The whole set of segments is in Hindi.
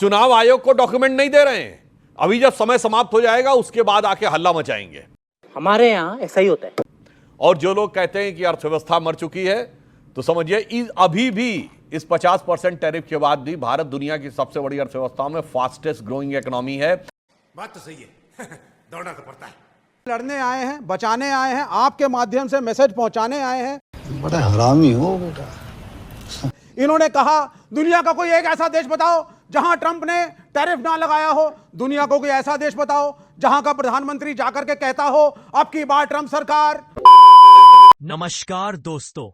चुनाव आयोग को डॉक्यूमेंट नहीं दे रहे हैं। अभी जब समय समाप्त हो जाएगा उसके बाद आके हल्ला मचाएंगे। हमारे यहाँ ऐसा ही होता है। और जो लोग कहते हैं कि अर्थव्यवस्था मर चुकी है, तो समझिए अभी भी इस 50% टैरिफ के बाद भी भारत दुनिया की सबसे बड़ी अर्थव्यवस्थाओं में फास्टेस्ट ग्रोइंग इकोनॉमी है। बात तो सही है। दौड़ना तो पड़ता है। लड़ने आए हैं, बचाने आए हैं, आपके माध्यम से मैसेज पहुंचाने आए हैं। बड़ा हरामी हो बेटा। इन्होंने कहा दुनिया का कोई एक ऐसा देश बताओ जहां ट्रंप ने टैरिफ ना लगाया हो। दुनिया को कोई ऐसा देश बताओ जहां का प्रधानमंत्री जाकर के कहता हो अब की बार ट्रंप सरकार। नमस्कार दोस्तों,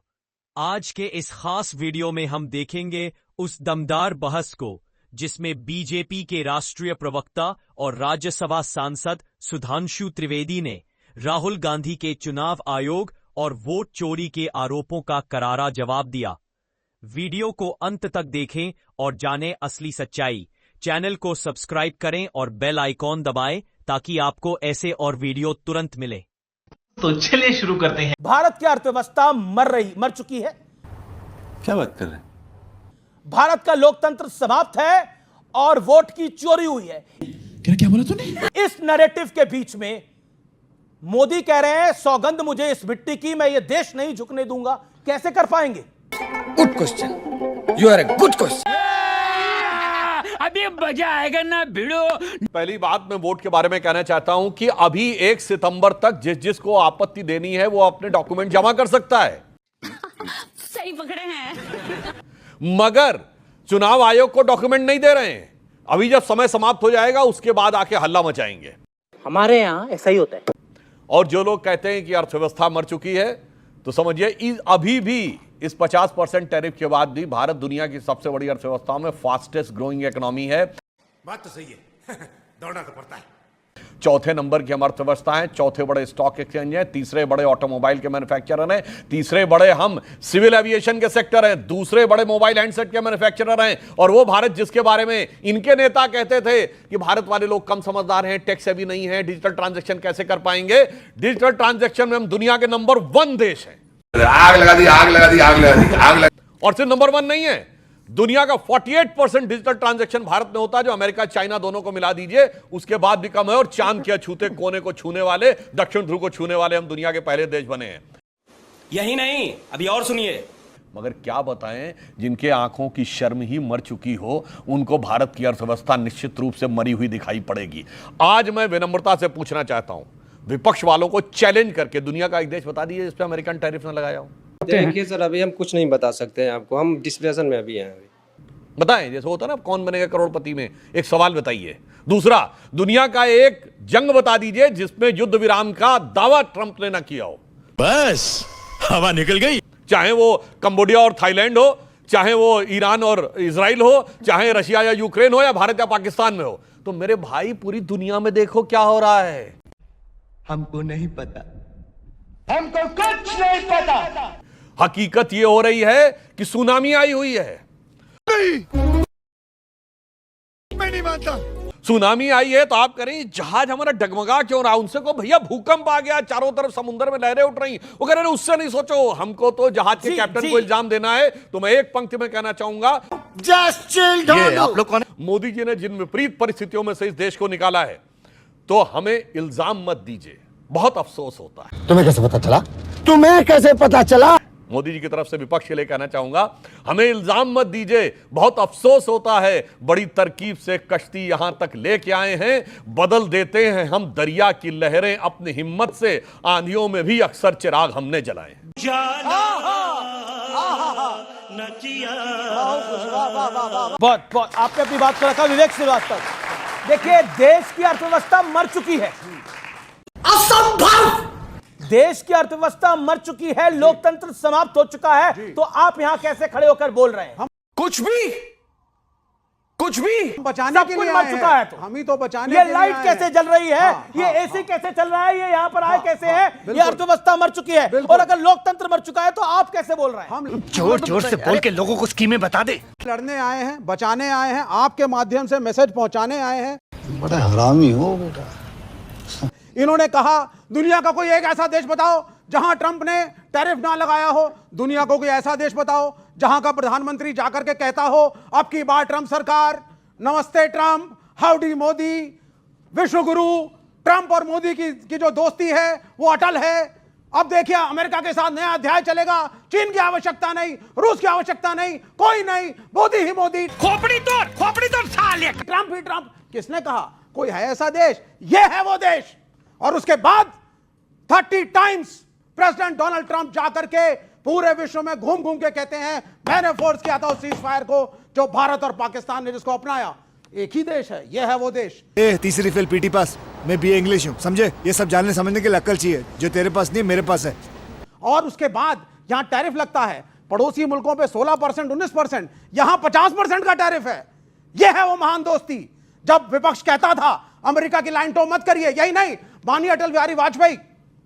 आज के इस खास वीडियो में हम देखेंगे उस दमदार बहस को जिसमें बीजेपी के राष्ट्रीय प्रवक्ता और राज्यसभा सांसद सुधांशु त्रिवेदी ने राहुल गांधी के चुनाव आयोग और वोट चोरी के आरोपों का करारा जवाब दिया। वीडियो को अंत तक देखें और जानें असली सच्चाई। चैनल को सब्सक्राइब करें और बेल आइकॉन दबाएं ताकि आपको ऐसे और वीडियो तुरंत मिले। तो चलिए शुरू करते हैं। भारत की अर्थव्यवस्था मर चुकी है। क्या बात कर रहे हैं? भारत का लोकतंत्र समाप्त है और वोट की चोरी हुई है। क्या बोला तूने? इस नैरेटिव के बीच में मोदी कह रहे हैं सौगंध मुझे इस मिट्टी की, मैं ये देश नहीं झुकने दूंगा। कैसे कर पाएंगे? Good question, you are a good question. अभी मजा आएगा ना भिड़ो। पहली बात मैं वोट के बारे में कहना चाहता हूं कि अभी 1 सितंबर तक जिसको आपत्ति देनी है वो अपने डॉक्यूमेंट जमा कर सकता है। सही पकड़े हैं। मगर चुनाव आयोग को डॉक्यूमेंट नहीं दे रहे हैं। अभी जब समय समाप्त हो जाएगा उसके बाद आके हल्ला मचाएंगे। हमारे यहाँ ऐसा ही होता है। और जो लोग कहते हैं कि अर्थव्यवस्था मर चुकी है, तो समझिए अभी भी इस 50% टैरिफ के बाद भी भारत दुनिया की सबसे बड़ी अर्थव्यवस्थाओं में फास्टेस्ट ग्रोइंग इकोनॉमी है। बात तो सही है। दौड़ना तो पड़ता है। चौथे नंबर की हम अर्थव्यवस्था है, चौथे बड़े स्टॉक एक्सचेंज हैं, तीसरे बड़े ऑटोमोबाइल के मैन्युफैक्चरर हैं, तीसरे बड़े हम सिविल एविएशन के सेक्टर हैं, दूसरे बड़े मोबाइल हैंडसेट के मैन्युफैक्चरर हैं। और वो भारत जिसके बारे में इनके नेता कहते थे कि भारत वाले लोग कम समझदार हैं, टैक्स भी नहीं है, डिजिटल ट्रांजैक्शन कैसे कर पाएंगे। डिजिटल ट्रांजैक्शन में हम दुनिया के नंबर 1 देश हैं। आग लगा दी, आग लगा दी, आग लगा दी, आग लगा। और सिर्फ नंबर 1 नहीं है, दुनिया का 48% डिजिटल ट्रांजैक्शन भारत में होता है, जो अमेरिका चाइना दोनों को मिला दीजिए उसके बाद भी कम है। और चांद के छूते कोने को छूने वाले, दक्षिण ध्रुव को छूने वाले हम दुनिया के पहले देश बने हैं। यही नहीं, अभी और सुनिए। मगर क्या बताएं, जिनके आंखों की शर्म ही मर चुकी हो उनको भारत की अर्थव्यवस्था निश्चित रूप से मरी हुई दिखाई पड़ेगी। आज मैं विनम्रता से पूछना चाहता हूं विपक्ष वालों को चैलेंज करके, दुनिया का एक देश बता दीजिए इस पे अमेरिकन टैरिफ ना लगाया हो। देखिए सर, अभी हम कुछ नहीं बता सकते हैं आपको, हम डिस्कशन में अभी हैं। बताएं, जैसे होता है ना कौन बनेगा करोड़पति में, एक सवाल बताइए। दूसरा, दुनिया का एक जंग बता दीजिए जिसमें युद्ध विराम का दावा ट्रंप ने ना किया हो। बस हवा निकल गई। चाहे वो कंबोडिया और थाईलैंड हो, चाहे वो ईरान और इजराइल हो, चाहे रशिया या यूक्रेन हो, या भारत या पाकिस्तान में हो। तो मेरे भाई पूरी दुनिया में देखो क्या हो रहा है। हमको नहीं पता, हमको कुछ नहीं पता। हकीकत ये हो रही है कि सुनामी आई हुई है। मैं नहीं मानता। सुनामी आई है तो आप करें जहाज हमारा डगमगा क्यों रहा। उनसे को भैया भूकंप आ गया, चारों तरफ समुद्र में लहरें उठ रही। वो कह रहे उससे नहीं सोचो, हमको तो जहाज के कैप्टन को इल्जाम देना है। तो मैं एक पंक्ति में कहना चाहूंगा, आप लोग कौन? मोदी जी ने जिन विपरीत परिस्थितियों में से इस देश को निकाला है, तो हमें इल्जाम मत दीजिए। बहुत अफसोस होता है। तुम्हें कैसे पता चला? तुम्हें कैसे पता चला? मोदी जी की तरफ से विपक्ष के लिए कहना चाहूंगा, हमें इल्जाम मत दीजिए। बहुत अफसोस होता है, बड़ी तरकीब से कश्ती यहां तक लेके आए हैं, बदल देते हैं हम दरिया की लहरें अपनी हिम्मत से। आंधियों में भी अक्सर चिराग हमने जलाए हैं। बहुत आपने अपनी बात को रखा विवेक श्रीवास्तव। देखिए, देश की अर्थव्यवस्था मर चुकी है। असंभव। देश की अर्थव्यवस्था मर चुकी है, लोकतंत्र समाप्त हो चुका है। तो आप यहां कैसे खड़े होकर बोल रहे हैं? कुछ भी बचाने के लिए मर चुका है। तो हम ही तो बचाने ये लाइट कैसे जल रही है, ये एसी कैसे चल रहा है, ये यहां पर आए कैसे है, ये अर्थव्यवस्था मर चुकी है। और अगर लोकतंत्र मर चुका है तो आप कैसे बोल रहे हैं? हम जोर जोर से बोल के लोगों को स्कीमें बता दे। लड़ने आए हैं, बचाने आए हैं, आपके माध्यम से मैसेज पहुंचाने आए हैं। बड़ा हरामी हो बेटा। इन्होंने कहा दुनिया का कोई एक ऐसा देश बताओ जहां ट्रंप ने टैरिफ ना लगाया हो। दुनिया को कोई ऐसा देश बताओ जहां का प्रधानमंत्री जाकर के कहता हो अब की बार ट्रंप सरकार नमस्ते ट्रंप, हाउडी मोदी, विश्व गुरु। ट्रंप और मोदी की जो दोस्ती है वो अटल है। अब देखिए अमेरिका के साथ नया अध्याय चलेगा। चीन की आवश्यकता नहीं, रूस की आवश्यकता नहीं, कोई नहीं, मोदी ही मोदी। खोपड़ी तोड़ साले। ट्रंप ही ट्रंप। किसने कहा कोई है ऐसा देश? ये है वो देश। और उसके बाद 30 टाइम्स प्रेसिडेंट डोनाल्ड ट्रंप जाकर के पूरे विश्व में घूम घूम के कहते हैं मैंने फोर्स किया था उस सीज फायर को जो भारत और पाकिस्तान ने जिसको अपनाया। एक ही देश है, यह है वो देश। तीसरी फेल पीटी पास, मैं बीए इंग्लिश हूँ, समझे? ये सब जानने समझने की अक्ल चाहिए जो तेरे पास नहीं मेरे पास है। और उसके बाद यहां टैरिफ लगता है पड़ोसी मुल्कों पे 16%, 19%, यहां 50% का टैरिफ है। यह है वो महान दोस्ती। जब विपक्ष कहता था अमेरिका की लाइन टो मत करिए, यही नहीं, माननीय अटल बिहारी वाजपेयी,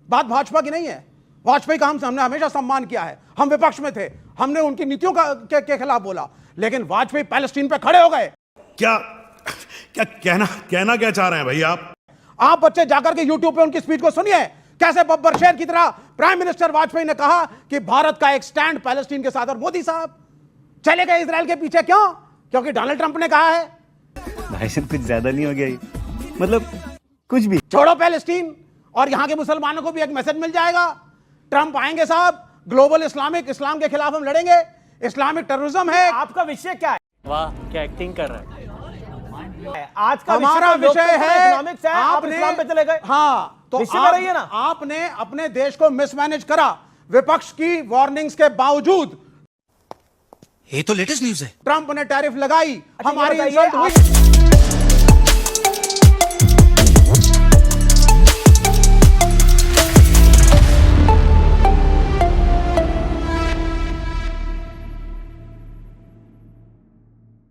बात भाजपा की नहीं है, वाजपेयी का हमने हमेशा सम्मान किया है। हम विपक्ष में थे, हमने उनकी नीतियों के खिलाफ बोला, लेकिन वाजपेयी पैलेस्टीन पे खड़े हो गए। क्या कहना क्या चाह रहे हैं भाई आप बच्चे जाकर के यूट्यूब पे उनकी स्पीच को सुनिए, कैसे बब्बर शेर की तरह प्राइम मिनिस्टर वाजपेयी ने कहा कि भारत का एक स्टैंड पैलेस्टीन के साथ। और मोदी साहब चले गए इजराइल के पीछे, क्यों? क्योंकि डोनाल्ड ट्रंप ने कहा है। भाई साहब कुछ ज्यादा नहीं हो गया? मतलब कुछ भी छोड़ो पैलेस्टीन, और यहां के मुसलमानों को भी एक मैसेज मिल जाएगा। ट्रंप आएंगे साहब, ग्लोबल इस्लाम के खिलाफ हम लड़ेंगे। इस्लामिक टेररिज्म है। आपका विषय क्या है? वाह क्या एक्टिंग कर रहा है। आज का हमारा विषय है इकोनॉमिक्स है। आप इस्लाम पे चले गए। हाँ, तो विषय में रहिए ना। आपने अपने देश को मिसमैनेज करा विपक्ष की वार्निंग्स के बावजूद। ये तो लेटेस्ट न्यूज है। ट्रंप ने टैरिफ लगाई, अच्छा, हमारी ये इंसल्ट बताइए, हुई।